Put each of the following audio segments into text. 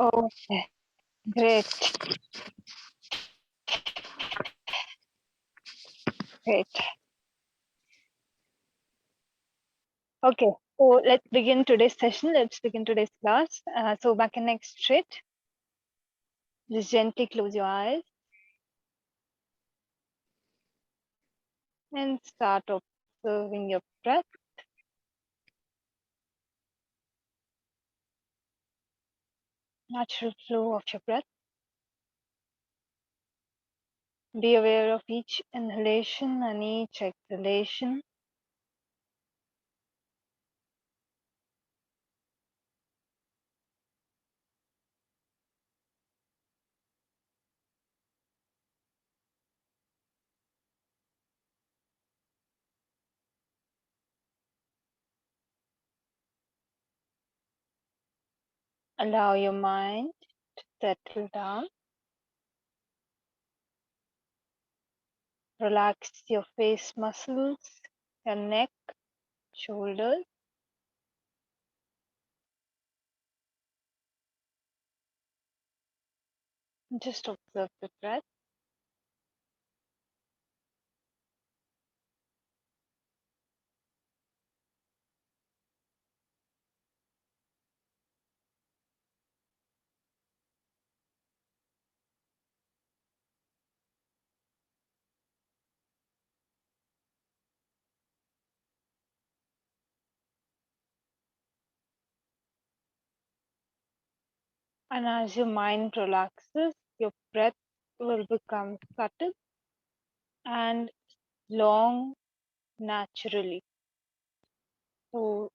Okay, great. Great. Okay, so let's begin today's session. Let's begin today's class. So back and neck straight. Just gently close your eyes and start observing your breath. Natural flow of your breath. Be aware of each inhalation and each exhalation. Allow your mind to settle down. Relax your face muscles, your neck, shoulders. Just observe the breath. And as your mind relaxes, your breath will become subtle and long naturally. So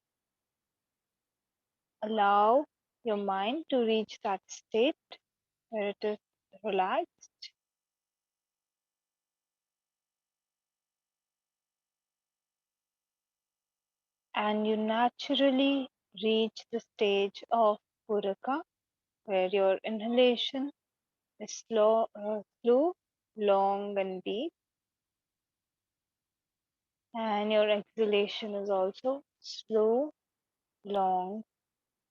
allow your mind to reach that state where it is relaxed. And you naturally reach the stage of Puraka, where your inhalation is slow, long, and deep, and your exhalation is also slow, long,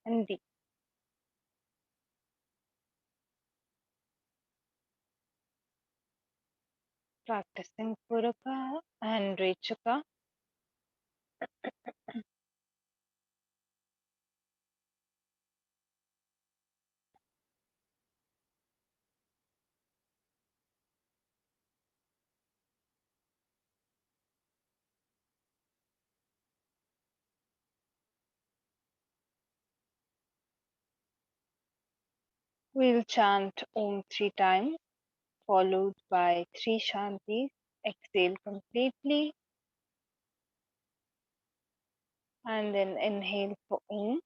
and deep. Practicing Puraka and Rechaka. We'll chant Om 3 times, followed by 3 Shantis. Exhale completely, and then inhale for Om.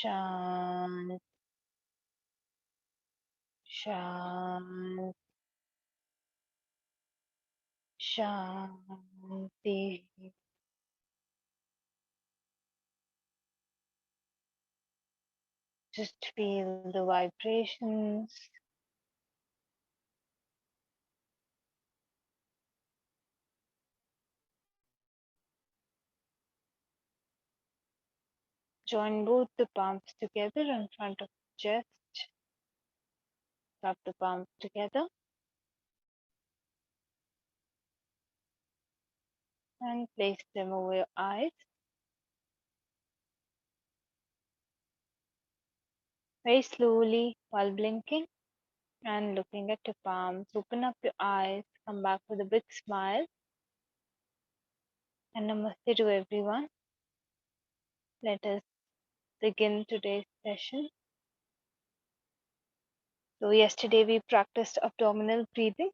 Shant, Shant, Shanti. Just feel the vibrations. Join both the palms together in front of the chest. Rub the palms together and place them over your eyes. Very slowly while blinking. and looking at your palms. Open up your eyes, come back with a big smile. And namaste to everyone. Let us begin today's session. So, yesterday we practiced abdominal breathing,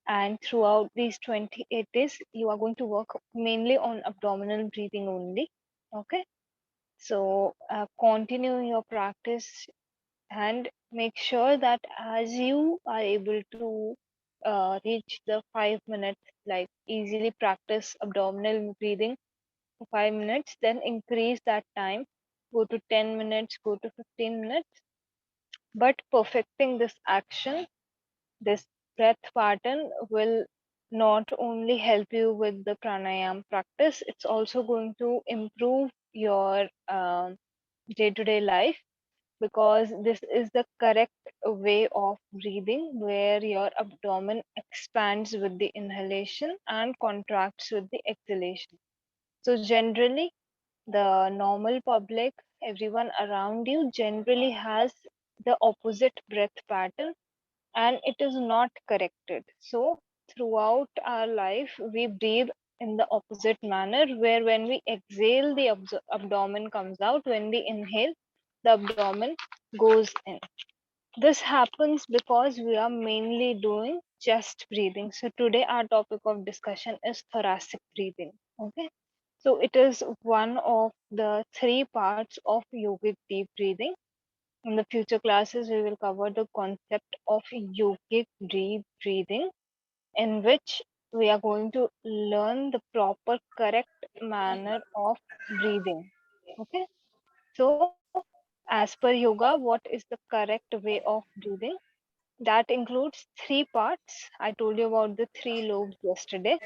and throughout these 28 days, you are going to work mainly on abdominal breathing only. Okay, so continue your practice and make sure that as you are able to reach the 5 minutes, like easily practice abdominal breathing for 5 minutes, then increase that time, go to 10 minutes, go to 15 minutes. But perfecting this action, this breath pattern will not only help you with the pranayam practice, it's also going to improve your day-to-day life, because this is the correct way of breathing where your abdomen expands with the inhalation and contracts with the exhalation. So generally, the normal public, everyone around you generally has the opposite breath pattern, and it is not corrected. So throughout our life, we breathe in the opposite manner, where when we exhale, the abdomen comes out. When we inhale, the abdomen goes in. This happens because we are mainly doing chest breathing. So today our topic of discussion is thoracic breathing. Okay. So it is one of the three parts of yogic deep breathing. In the future classes, we will cover the concept of yogic deep breathing, in which we are going to learn the proper, correct manner of breathing. Okay. So, as per yoga, what is the correct way of breathing? That includes three parts. I told you about the three lobes yesterday.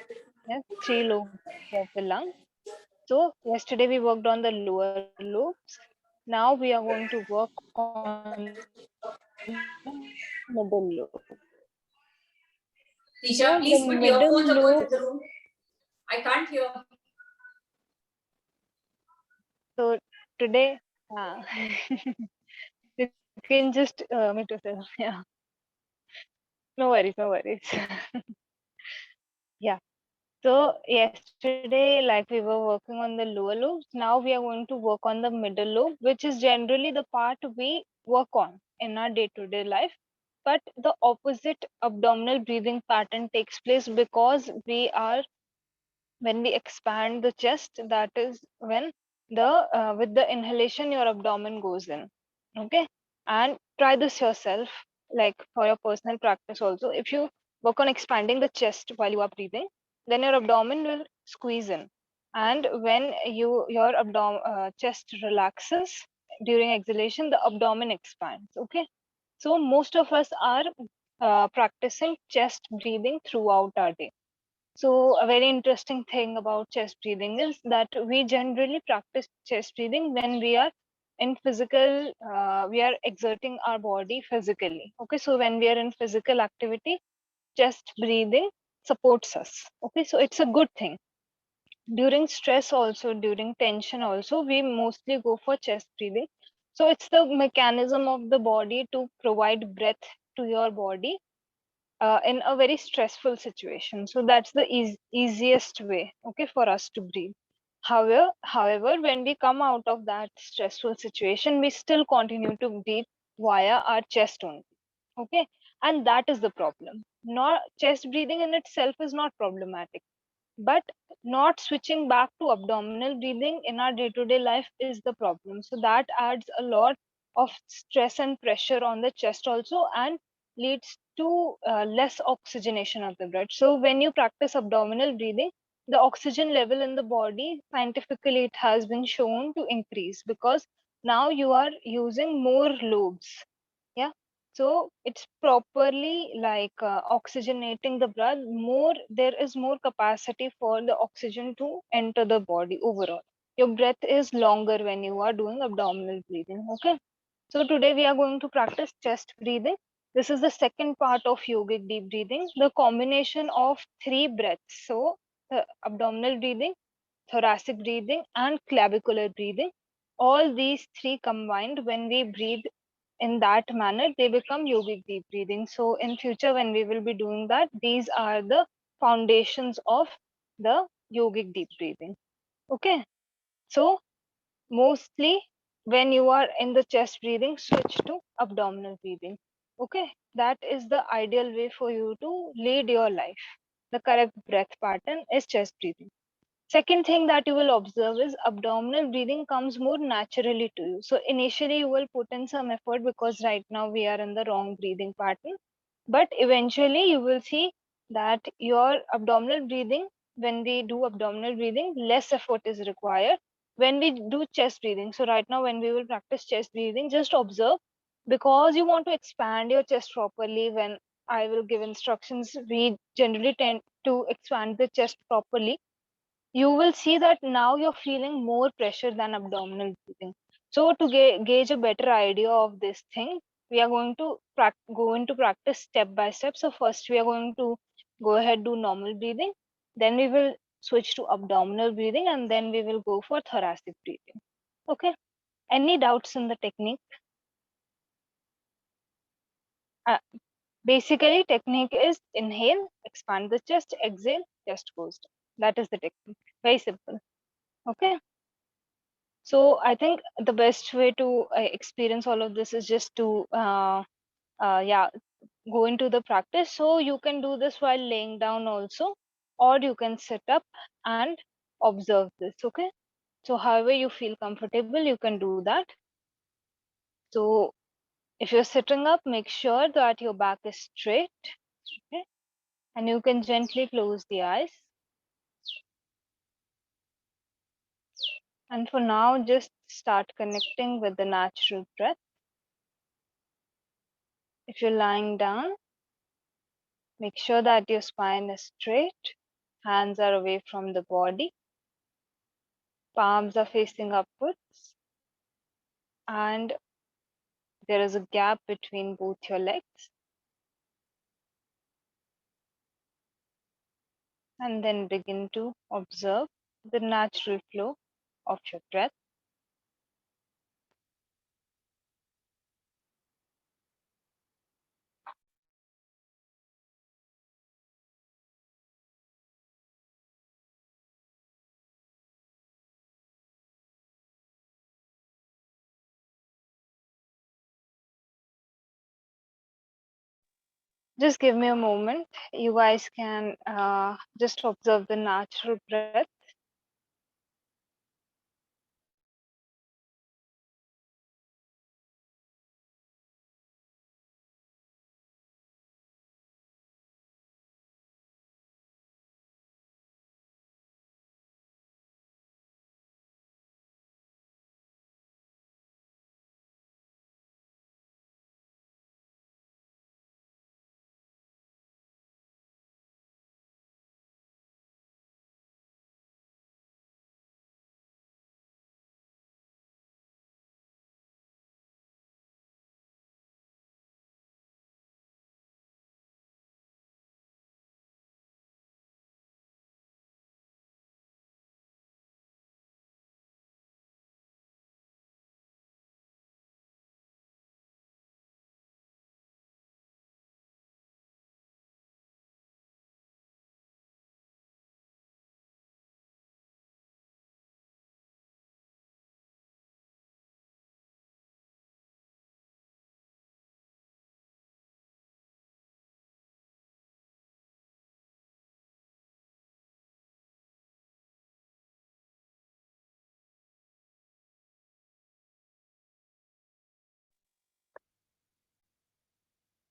Yes, three lobes of the lung. So yesterday we worked on the lower lobes. Now we are going to work on the middle lobe. So the middle Disha, please put lobe. earphones or go into the room. I can't hear. So today, you can just mute yourself. Yeah, no worries, no worries. Yeah. So yesterday, like we were working on the lower lobes, now we are going to work on the middle lobe, which is generally the part we work on in our day-to-day life. But the opposite abdominal breathing pattern takes place because when we expand the chest, that is when the with the inhalation your abdomen goes in. Okay, and try this yourself, like for your personal practice also. If you work on expanding the chest while you are breathing, then your abdomen will squeeze in, and when your chest relaxes during exhalation, the abdomen expands. Okay, so most of us are practicing chest breathing throughout our day. So a very interesting thing about chest breathing is that we generally practice chest breathing when we are exerting our body physically. Okay, so when we are in physical activity, chest breathing supports us. Okay, so it's a good thing. During stress also, during tension also, we mostly go for chest breathing. So it's the mechanism of the body to provide breath to your body in a very stressful situation. So that's the easiest way, okay, for us to breathe. However, when we come out of that stressful situation, we still continue to breathe via our chest only. Okay, and that is the problem. Not chest breathing in itself is not problematic, but not switching back to abdominal breathing in our day-to-day life is the problem. So that adds a lot of stress and pressure on the chest also, and leads to less oxygenation of the blood. So when you practice abdominal breathing, the oxygen level in the body, scientifically it has been shown to increase, because now you are using more lobes. Yeah, so it's properly like oxygenating the blood more. There is more capacity for the oxygen to enter the body overall. Your breath is longer when you are doing abdominal breathing. Okay, so today we are going to practice chest breathing. This is the second part of yogic deep breathing, the combination of three breaths. So abdominal breathing, thoracic breathing, and clavicular breathing, all these three combined, when we breathe in that manner, they become yogic deep breathing. So in future, when we will be doing that, these are the foundations of the yogic deep breathing. Okay. So mostly when you are in the chest breathing, switch to abdominal breathing. Okay. That is the ideal way for you to lead your life. The correct breath pattern is chest breathing. Second thing that you will observe is abdominal breathing comes more naturally to you. So initially you will put in some effort because right now we are in the wrong breathing pattern. But eventually you will see that your abdominal breathing, when we do abdominal breathing, less effort is required. When we do chest breathing, so right now when we will practice chest breathing, just observe, because you want to expand your chest properly. When I will give instructions, we generally tend to expand the chest properly. You will see that now you're feeling more pressure than abdominal breathing. So to gauge a better idea of this thing, we are going to go into practice step by step. So first we are going to go ahead, do normal breathing, then we will switch to abdominal breathing, and then we will go for thoracic breathing. Okay. Any doubts in the technique? Uh, Basically, technique is inhale, expand the chest, exhale, chest goes down. That is the technique. Very simple. Okay. So I think the best way to experience all of this is just to yeah, go into the practice. So you can do this while laying down also, or you can sit up and observe this. Okay. So however you feel comfortable, you can do that. So if you're sitting up, make sure that your back is straight. Okay. And you can gently close the eyes. And for now, just start connecting with the natural breath. If you're lying down, make sure that your spine is straight, hands are away from the body, palms are facing upwards, and there is a gap between both your legs. And then begin to observe the natural flow of your breath. Just give me a moment. You guys can just observe the natural breath.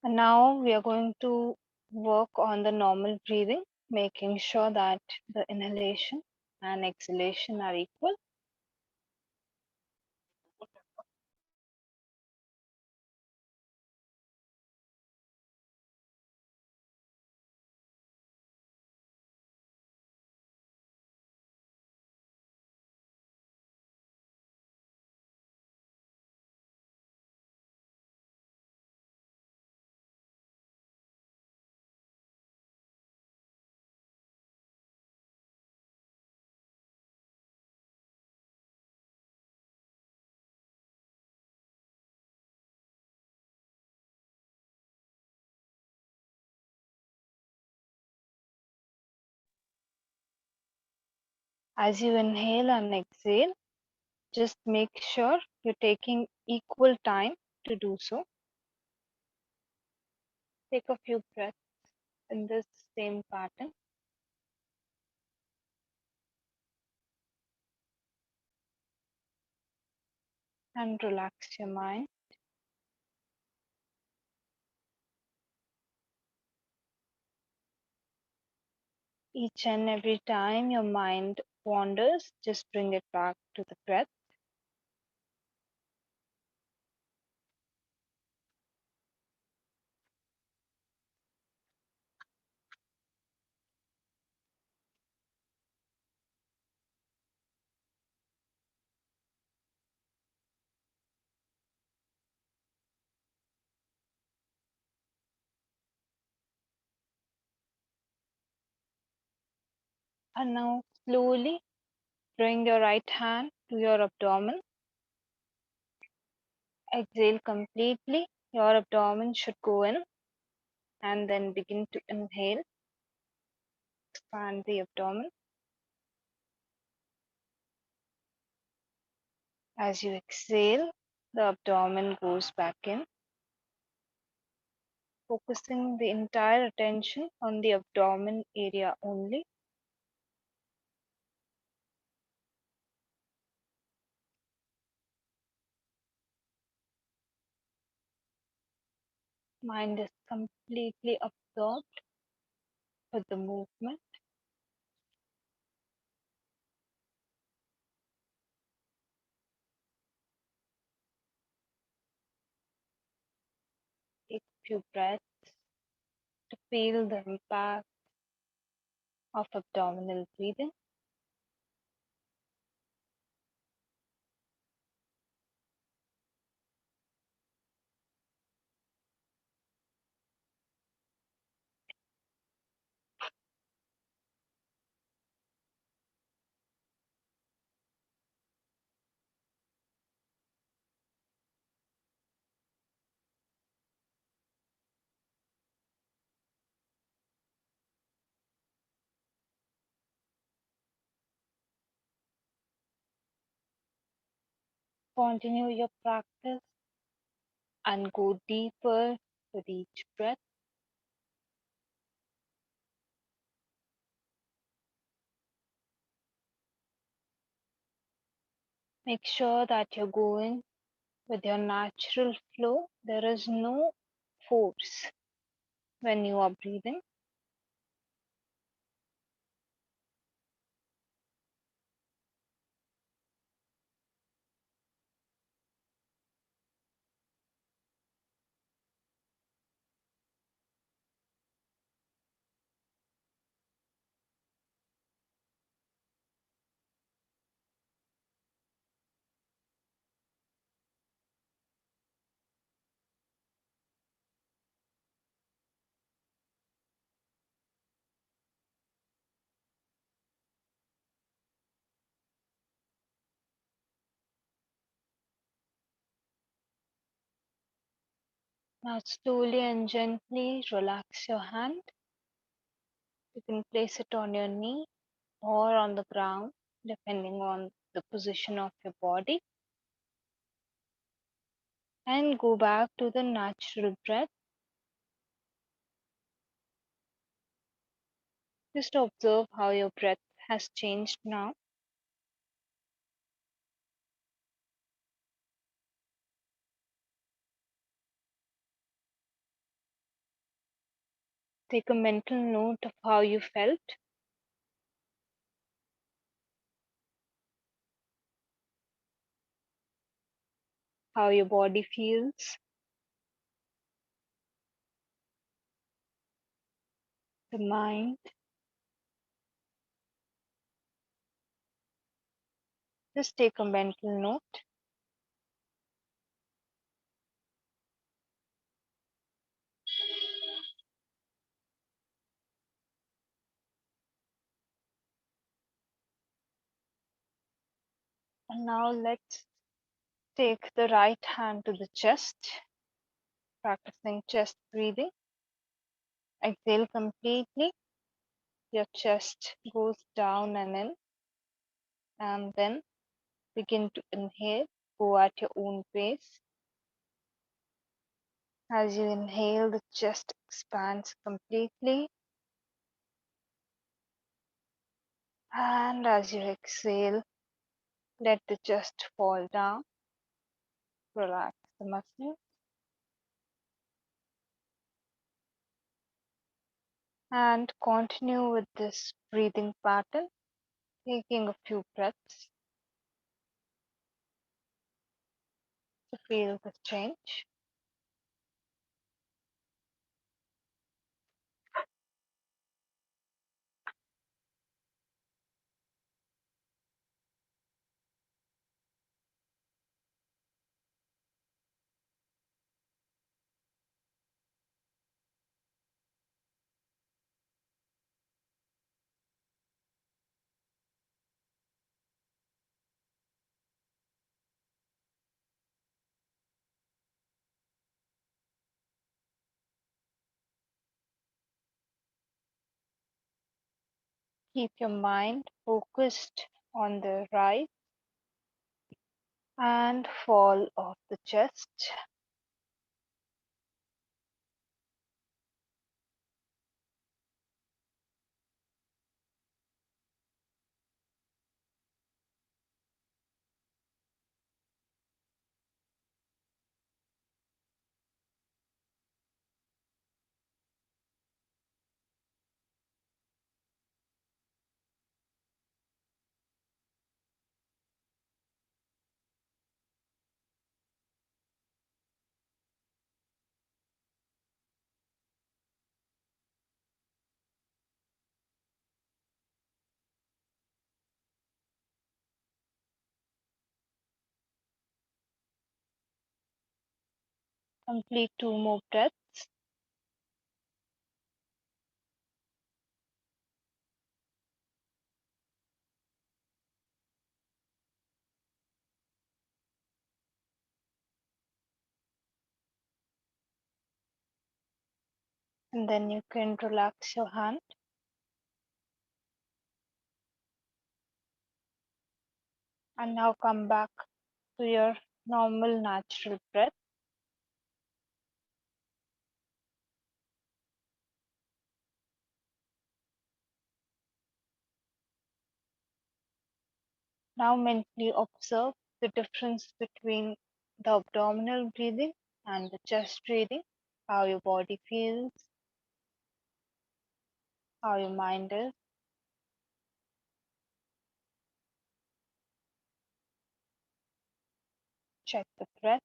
And now we are going to work on the normal breathing, making sure that the inhalation and exhalation are equal. As you inhale and exhale, just make sure you're taking equal time to do so. Take a few breaths in this same pattern and relax your mind. Each and every time your mind wanders, just bring it back to the breath. And now slowly bring your right hand to your abdomen. Exhale completely. Your abdomen should go in and then begin to inhale. Expand the abdomen. As you exhale, the abdomen goes back in, focusing the entire attention on the abdomen area only. Mind is completely absorbed with the movement. Take a few breaths to feel the impact of abdominal breathing. Continue your practice and go deeper with each breath. Make sure that you're going with your natural flow. There is no force when you are breathing. Now slowly and gently relax your hand. You can place it on your knee or on the ground, depending on the position of your body. And go back to the natural breath. Just observe how your breath has changed now. Take a mental note of how you felt, how your body feels, the mind. Just take a mental note. And now let's take the right hand to the chest, practicing chest breathing. Exhale completely. Your chest goes down and in. and then begin to inhale. Go at your own pace. As you inhale, the chest expands completely, and as you exhale, let the chest fall down. Relax the muscles and continue with this breathing pattern, taking a few breaths to feel the change. Keep your mind focused on the rise and fall of the chest. Complete 2 more breaths. And then you can relax your hand and now come back to your normal natural breath. Now mentally observe the difference between the abdominal breathing and the chest breathing, how your body feels, how your mind is. Check the breath.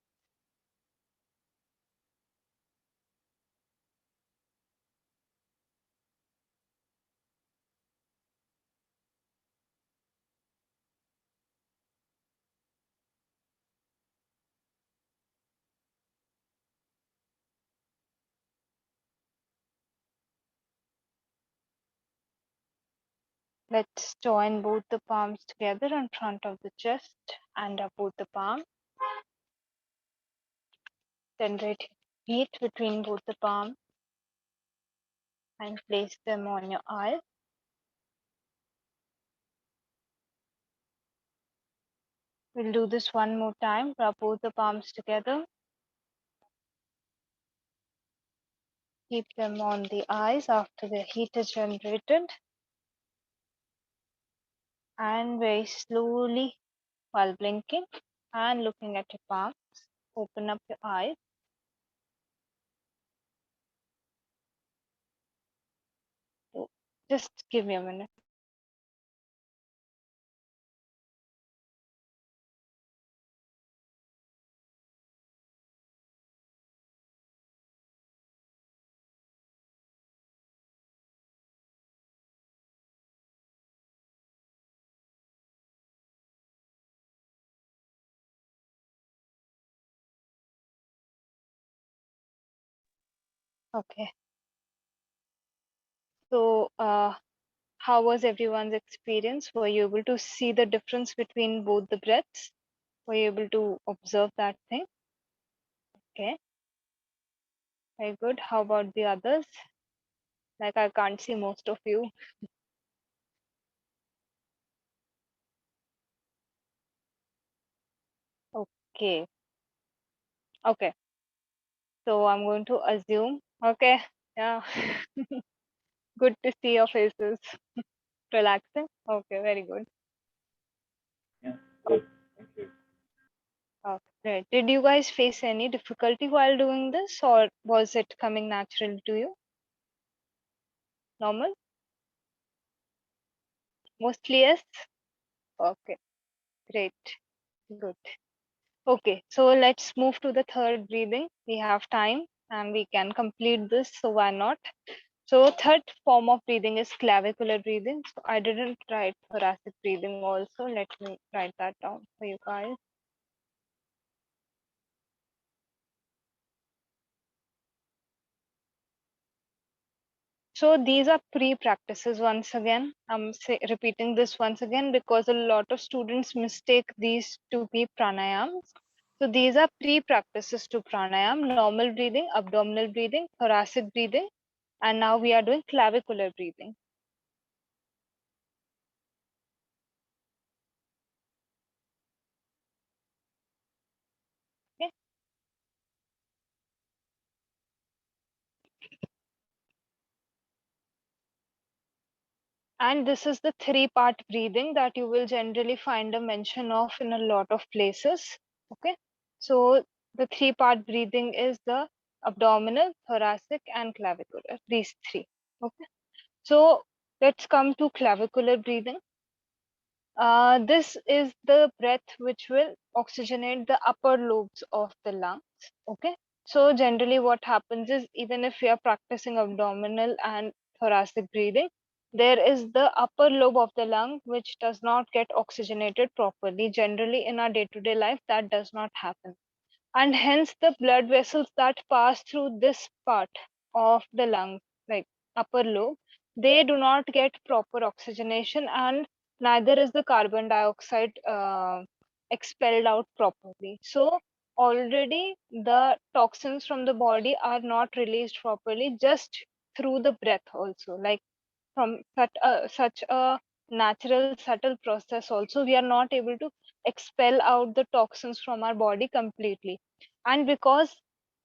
Let's join both the palms together in front of the chest and up both the palms. Generate heat between both the palms and place them on your eyes. We'll do this one more time. Rub both the palms together. Keep them on the eyes after the heat is generated. And very slowly, while blinking and looking at your palms, open up your eyes. So just give me a minute. Okay. So, how was everyone's experience? Were you able to see the difference between both the breaths? Were you able to observe that thing? Okay, very good. How about the others? Like, I can't see most of you. Okay. Okay. So I'm going to assume. Okay. Yeah. Good to see your faces. Relaxing. Okay. Very good. Yeah, good. Thank you. Okay. Great. Did you guys face any difficulty while doing this, or was it coming natural to you? Normal? Mostly yes. Okay. Great. Good. Okay. So let's move to the third breathing. We have time and we can complete this. So why not? So third form of breathing is clavicular breathing. So I didn't write thoracic breathing also. Let me write that down for you guys. So these are pre-practices once again. Repeating this once again because a lot of students mistake these to be pranayams. So these are pre-practices to pranayam: normal breathing, abdominal breathing, thoracic breathing, and now we are doing clavicular breathing. Okay. And this is the three-part breathing that you will generally find a mention of in a lot of places. Okay. So the three-part breathing is the abdominal, thoracic, and clavicular. These three. Okay. So let's come to clavicular breathing. This is the breath which will oxygenate the upper lobes of the lungs. Okay. So generally what happens is, even if we are practicing abdominal and thoracic breathing, there is the upper lobe of the lung which does not get oxygenated properly. Generally in our day-to-day life, that does not happen. And hence the blood vessels that pass through this part of the lung, like upper lobe, they do not get proper oxygenation, and neither is the carbon dioxide expelled out properly. So already the toxins from the body are not released properly just through the breath also, like from such a natural subtle process also, we are not able to expel out the toxins from our body completely. And because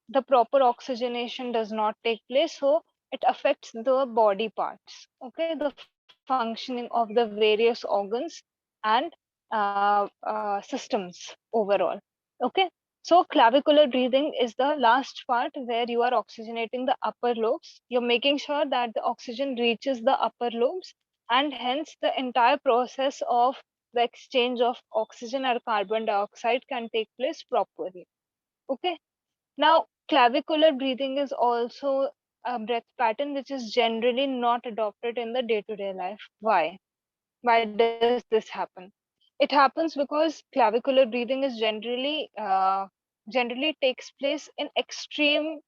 the proper oxygenation does not take place, so it affects the body parts, okay, the functioning of the various organs and systems overall. Okay. So clavicular breathing is the last part where you are oxygenating the upper lobes. You're making sure that the oxygen reaches the upper lobes, and hence the entire process of the exchange of oxygen or carbon dioxide can take place properly. Okay. Now, clavicular breathing is also a breath pattern which is generally not adopted in the day-to-day life. Why? Why does this happen? It happens because clavicular breathing is generally takes place in extreme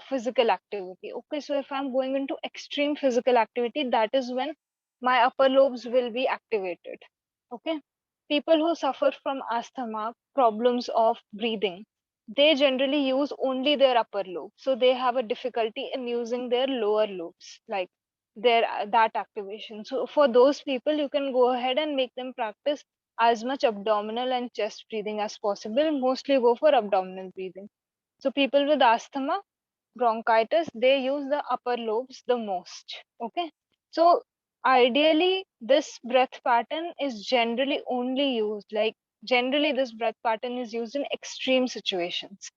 physical activity. Okay, so if I'm going into extreme physical activity, that is when my upper lobes will be activated. Okay, people who suffer from asthma, problems of breathing, they generally use only their upper lobe, so they have a difficulty in using their lower lobes, like their that activation. So for those people, you can go ahead and make them practice as much abdominal and chest breathing as possible. Mostly go for abdominal breathing. So people with asthma, bronchitis, they use the upper lobes the most. Okay. So ideally this breath pattern is generally only used, like generally this breath pattern is used in extreme situations.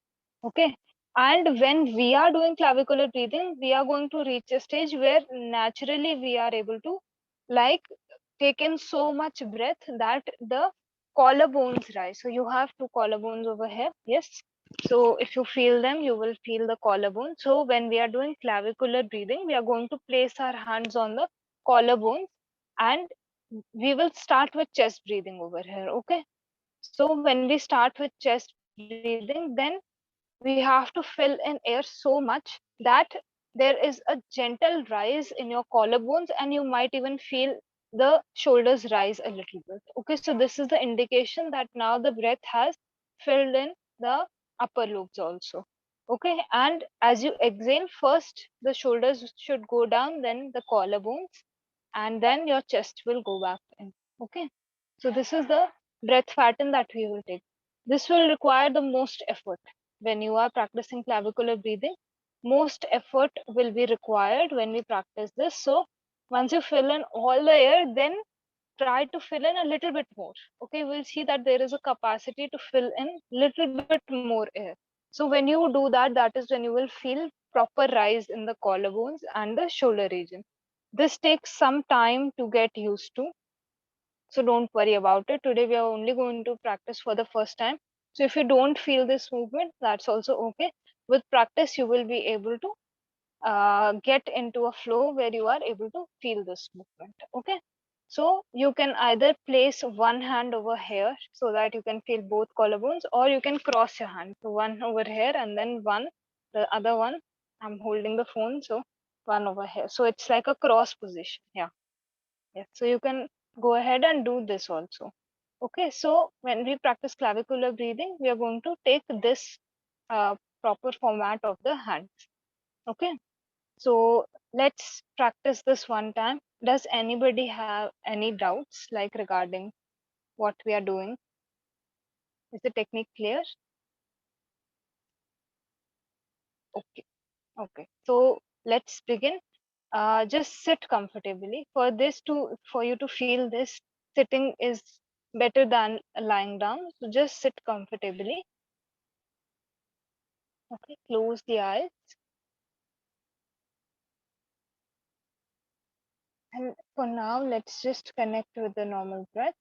Okay. And when we are doing clavicular breathing, we are going to reach a stage where naturally we are able to, like, take in so much breath that the collarbones rise. So you have two collarbones over here. Yes. So if you feel them, you will feel the collarbone. So when we are doing clavicular breathing, we are going to place our hands on the collarbones, and we will start with chest breathing over here. Okay. So when we start with chest breathing, then we have to fill in air so much that there is a gentle rise in your collarbones, and you might even feel the shoulders rise a little bit. Okay, so this is the indication that now the breath has filled in the upper lobes also. Okay, and as you exhale, first the shoulders should go down, then the collarbones, and then your chest will go back in. Okay, so this is the breath pattern that we will take. This will require the most effort. When you are practicing clavicular breathing, most effort will be required when we practice this. So once you fill in all the air, then try to fill in a little bit more. Okay, we'll see that there is a capacity to fill in little bit more air. So when you do that, that is when you will feel proper rise in the collarbones and the shoulder region. This takes some time to get used to, so don't worry about it. Today we are only going to practice for the first time. So if you don't feel this movement, that's also okay. With practice, you will be able to get into a flow where you are able to feel this movement. Okay. So you can either place one hand over here so that you can feel both collarbones, or you can cross your hand. So one over here and then one, the other one. I'm holding the phone, so one over here. So it's like a cross position. Yeah. Yes, so you can go ahead and do this also. Okay, so when we practice clavicular breathing, we are going to take this proper format of the hands. Okay, so let's practice this one time. Does anybody have any doubts like regarding what we are doing? Is the technique clear? Okay, okay. So let's begin. Just sit comfortably. For you to feel this, sitting is better than lying down. So just sit comfortably. Okay, close the eyes. And for now, let's just connect with the normal breath.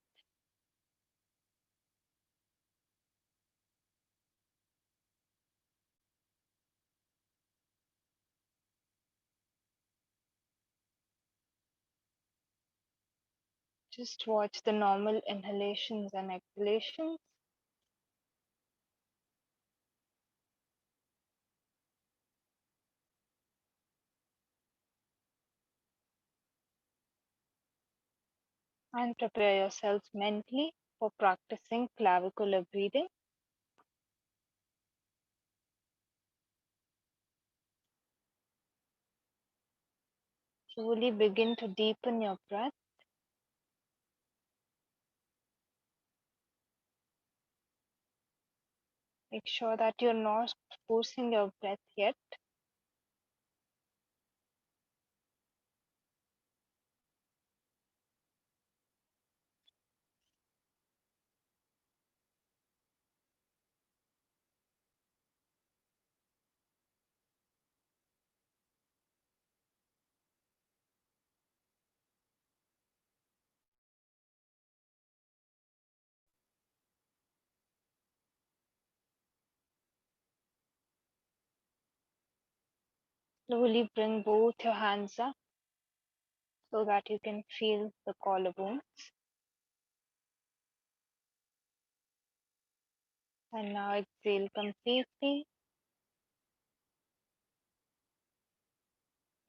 Just watch the normal inhalations and exhalations. And prepare yourself mentally for practicing clavicular breathing. Slowly begin to deepen your breath. Make sure that you're not forcing your breath yet. Slowly bring both your hands up so that you can feel the collarbones. And now exhale completely.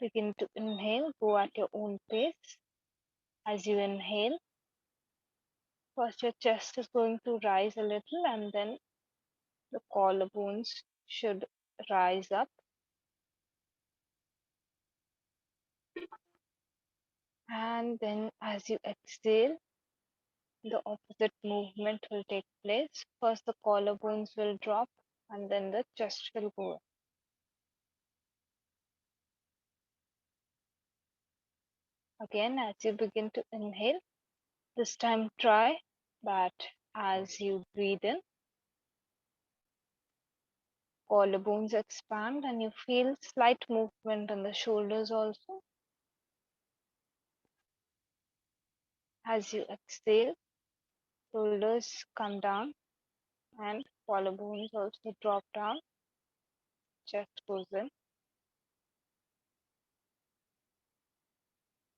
Begin to inhale, go at your own pace. As you inhale, first your chest is going to rise a little and then the collarbones should rise up. And then as you exhale, the opposite movement will take place. First the collarbones will drop and then the chest will go up. Again, as you begin to inhale, this time try that as you breathe in, collarbones expand and you feel slight movement in the shoulders also. As you exhale, shoulders come down and collarbones also drop down, chest goes in.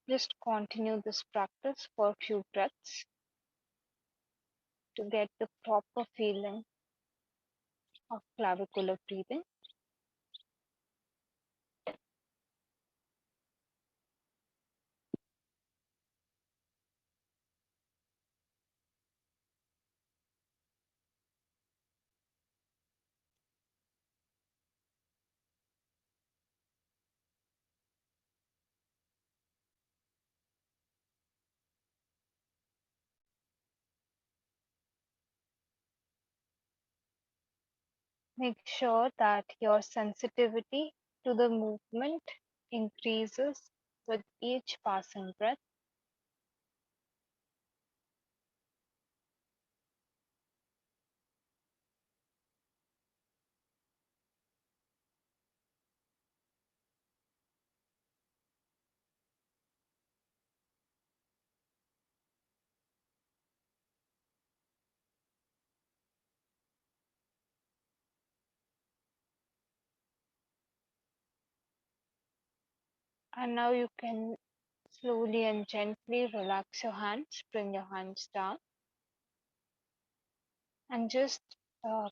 Just continue this practice for a few breaths to get the proper feeling of clavicular breathing. Make sure that your sensitivity to the movement increases with each passing breath. And now you can slowly and gently relax your hands, bring your hands down, and just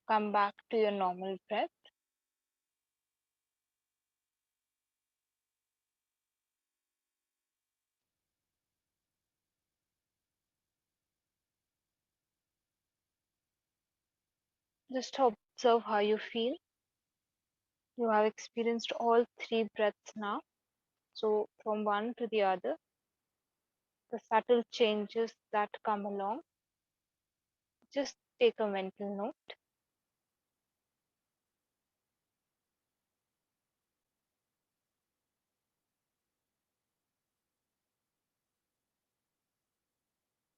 come back to your normal breath. Just observe how you feel. You have experienced all three breaths now. So, from one to the other, the subtle changes that come along, just take a mental note.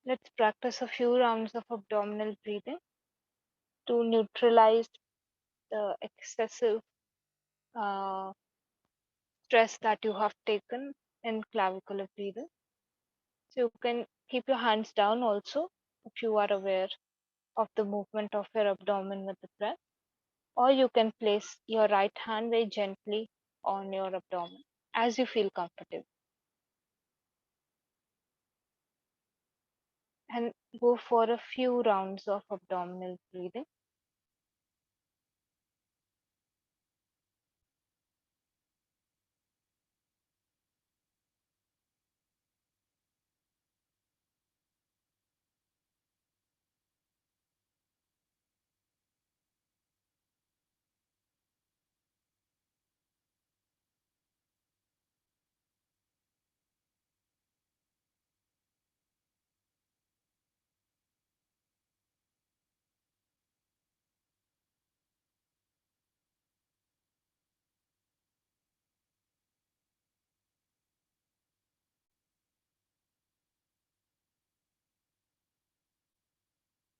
Let's practice a few rounds of abdominal breathing to neutralize the excessive uh, stress that you have taken in clavicular breathing. So you can keep your hands down also if you are aware of the movement of your abdomen with the breath, or you can place your right hand very gently on your abdomen as you feel comfortable, and go for a few rounds of abdominal breathing.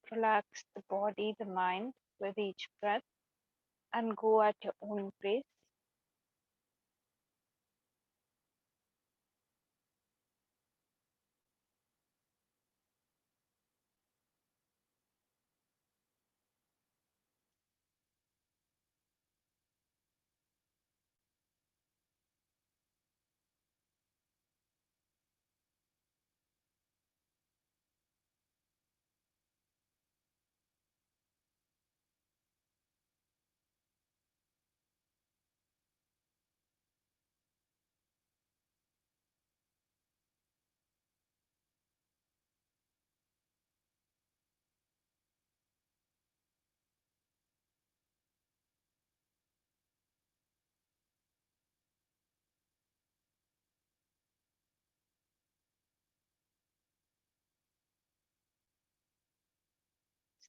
Relax the body, the mind with each breath, and go at your own pace.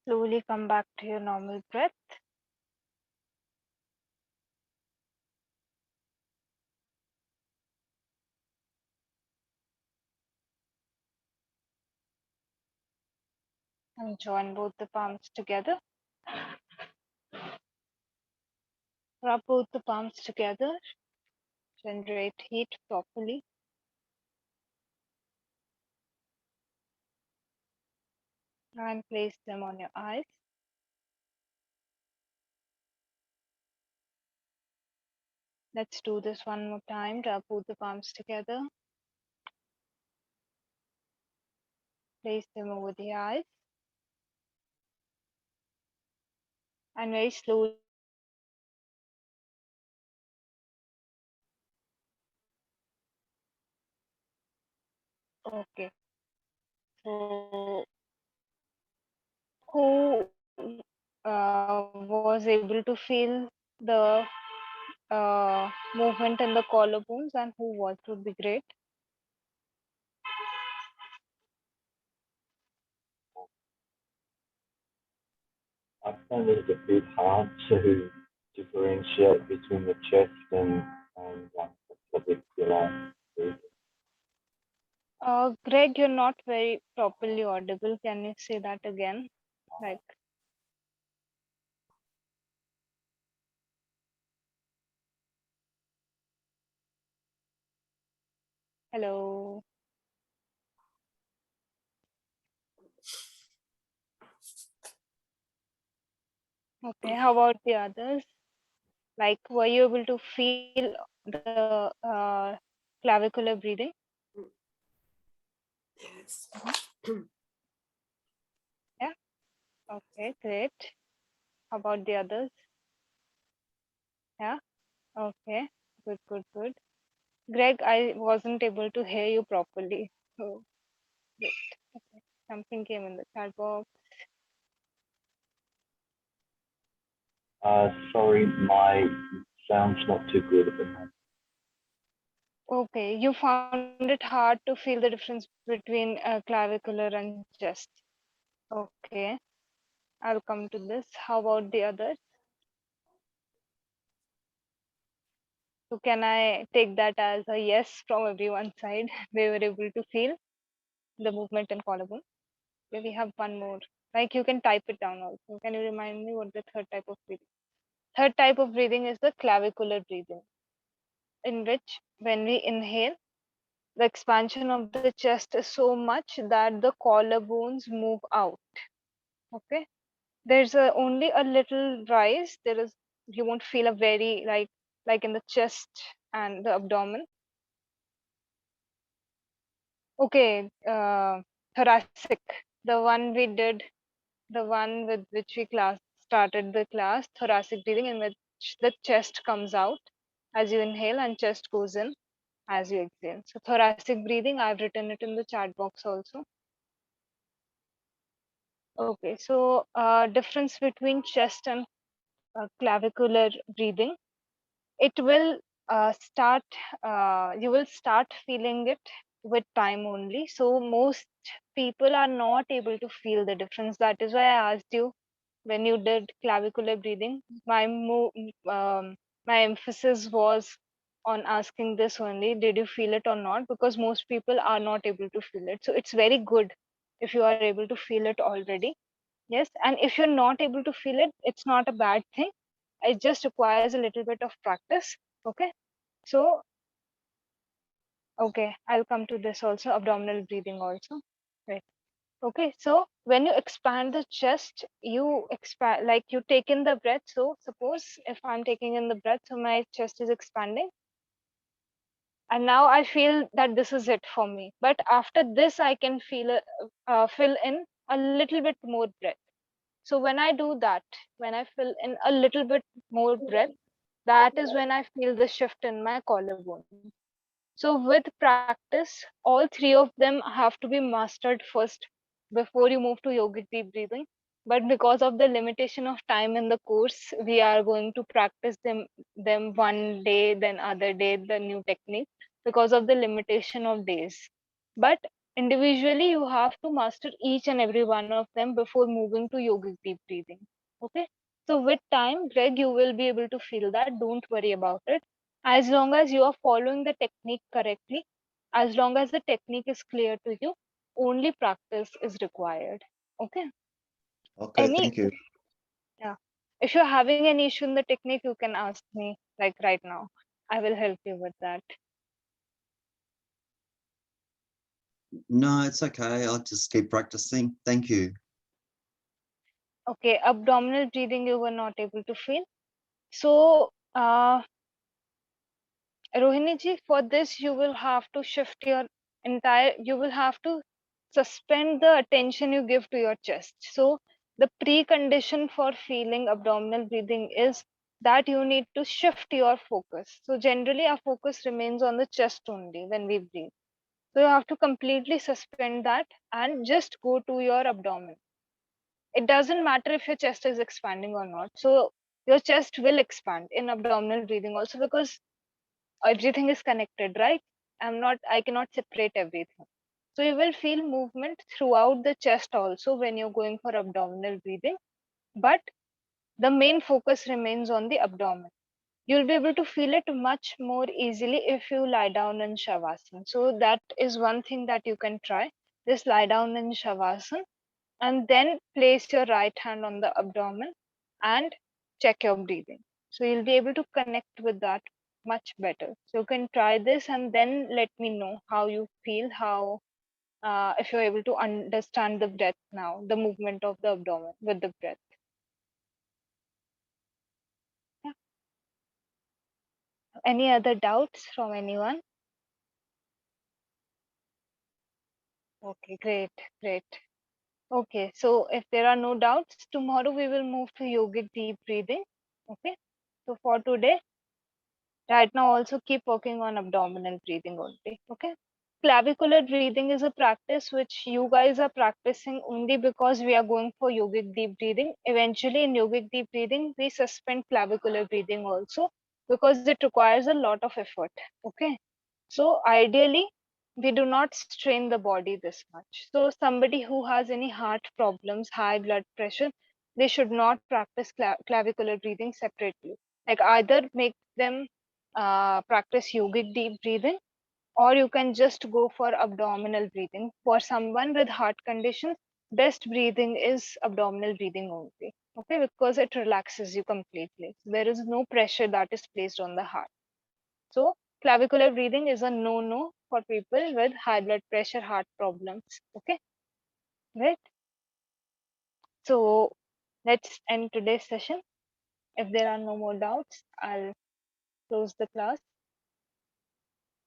Slowly come back to your normal breath. And join both the palms together. Rub both the palms together. Generate heat properly. And place them on your eyes. Let's do this one more time. Rub both the palms together. Place them over the eyes. And very slowly. Okay. So, who was able to feel the movement in the collarbones, and who was would be great. find it a bit hard to differentiate between the chest and the clavicular breathing. Greg, you're not very properly audible. Can you say that again? Like, hello. Okay, how about the others? Like, were you able to feel the clavicular breathing? Yes. Yeah. Okay, great. How about the others? Yeah. Okay. Good, good, good. Greg, I wasn't able to hear you properly. So, great. Okay. Something came in the chat box. Sorry, my sound's not too good at the moment. Okay, you found it hard to feel the difference between clavicular and chest. Okay, I'll come to this. How about the others? So can I take that as a yes from everyone's side? They were able to feel the movement in collarbone. Okay, we have one more. Like you can type it down also. Can you remind me what the third type of breathing? Third type of breathing is the clavicular breathing, in which when we inhale, the expansion of the chest is so much that the collarbones move out. Okay, there's only a little rise. There is, you won't feel a very like in the chest and the abdomen. Okay, thoracic, the one we did, the one with which we started the class, thoracic breathing, in which the chest comes out as you inhale and chest goes in as you exhale. So thoracic breathing, I've written it in the chat box also. Okay, so difference between chest and clavicular breathing. It will start, you will start feeling it with time only. So most people are not able to feel the difference. That is why I asked you when you did clavicular breathing. My emphasis was on asking this only. Did you feel it or not? Because most people are not able to feel it. So it's very good if you are able to feel it already. Yes, and if you're not able to feel it, it's not a bad thing. It just requires a little bit of practice. Okay, so okay, I'll come to this also, abdominal breathing also. Right. Okay, so when you expand the chest, you expand, like you take in the breath. So suppose if I'm taking in the breath, so my chest is expanding, and now I feel that this is it for me. But after this, I can fill in a little bit more breath. So when I do that, when I fill in a little bit more breath, that is when I feel the shift in my collarbone. So with practice, all three of them have to be mastered first before you move to yogic deep breathing. But because of the limitation of time in the course, we are going to practice them one day, then other day, the new technique, because of the limitation of days. But individually, you have to master each and every one of them before moving to yogic deep breathing. Okay. So with time, Greg, you will be able to feel that. Don't worry about it. As long as you are following the technique correctly, as long as the technique is clear to you, only practice is required. Okay. Okay, Any, thank you. yeah. If you're having any issue in the technique, you can ask me like right now. I will help you with that. No, it's okay. I'll just keep practicing. Thank you. Okay, abdominal breathing you were not able to feel. So, Rohini ji, for this you will have to shift your you will have to suspend the attention you give to your chest. So the precondition for feeling abdominal breathing is that you need to shift your focus. So generally our focus remains on the chest only when we breathe. So you have to completely suspend that and just go to your abdomen. It doesn't matter if your chest is expanding or not. So your chest will expand in abdominal breathing also, because everything is connected, right? I cannot separate everything. So you will feel movement throughout the chest also when you're going for abdominal breathing. But the main focus remains on the abdomen. You'll be able to feel it much more easily if you lie down in Shavasana. So that is one thing that you can try. Just lie down in Shavasana and then place your right hand on the abdomen and check your breathing. So you'll be able to connect with that much better. So you can try this and then let me know how you feel, how if you're able to understand the breath now, the movement of the abdomen with the breath. Yeah. Any other doubts from anyone? Okay, great, great. Okay, so if there are no doubts, tomorrow we will move to yogic deep breathing. Okay, so for today, right now also keep working on abdominal breathing only. Okay, clavicular breathing is a practice which you guys are practicing only because we are going for yogic deep breathing. Eventually, in yogic deep breathing, we suspend clavicular breathing also because it requires a lot of effort. Okay, so ideally, we do not strain the body this much. So somebody who has any heart problems, high blood pressure, they should not practice clavicular breathing separately. Like either make them practice yogic deep breathing, or you can just go for abdominal breathing. For someone with heart conditions, best breathing is abdominal breathing only. Okay, because it relaxes you completely. There is no pressure that is placed on the heart. So clavicular breathing is a no-no for people with high blood pressure, heart problems. Okay, right? So let's end today's session. If there are no more doubts, I'll close the class.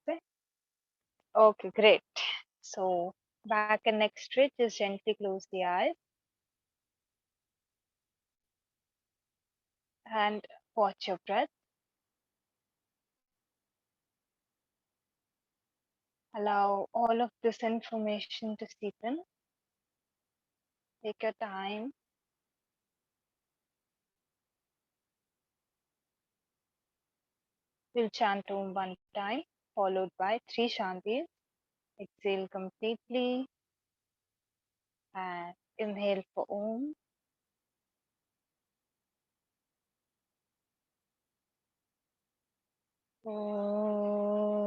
Okay, okay, great. So back and neck straight, just gently close the eyes and watch your breath. Allow all of this information to seep in. Take your time. We'll chant Om one time, followed by 3 Shantis. Exhale completely and inhale for Om. Om.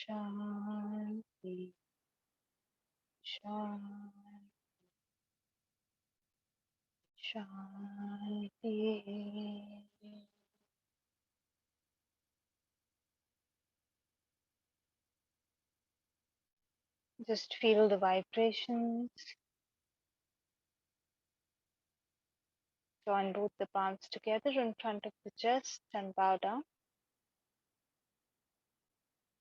Shanti, Shanti, Shanti. Just feel the vibrations. Join both the palms together in front of the chest and bow down.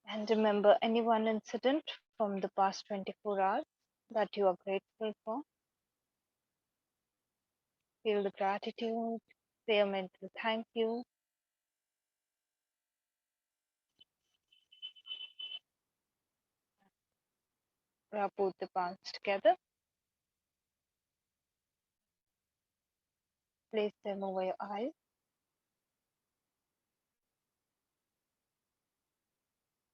And remember any one incident from the past 24 hours that you are grateful for. Feel the gratitude. Say a mental thank you. Rub both the palms together. Place them over your eyes.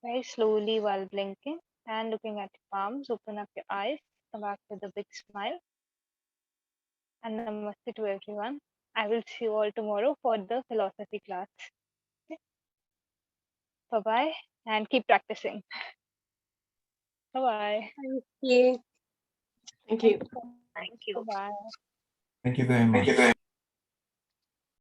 Very slowly while blinking and looking at your palms, open up your eyes. Come back with a big smile. And namaste to everyone. I will see you all tomorrow for the philosophy class. Okay. Bye-bye and keep practicing. Bye-bye. Thank you. Thank you. Bye-bye. Thank you very much.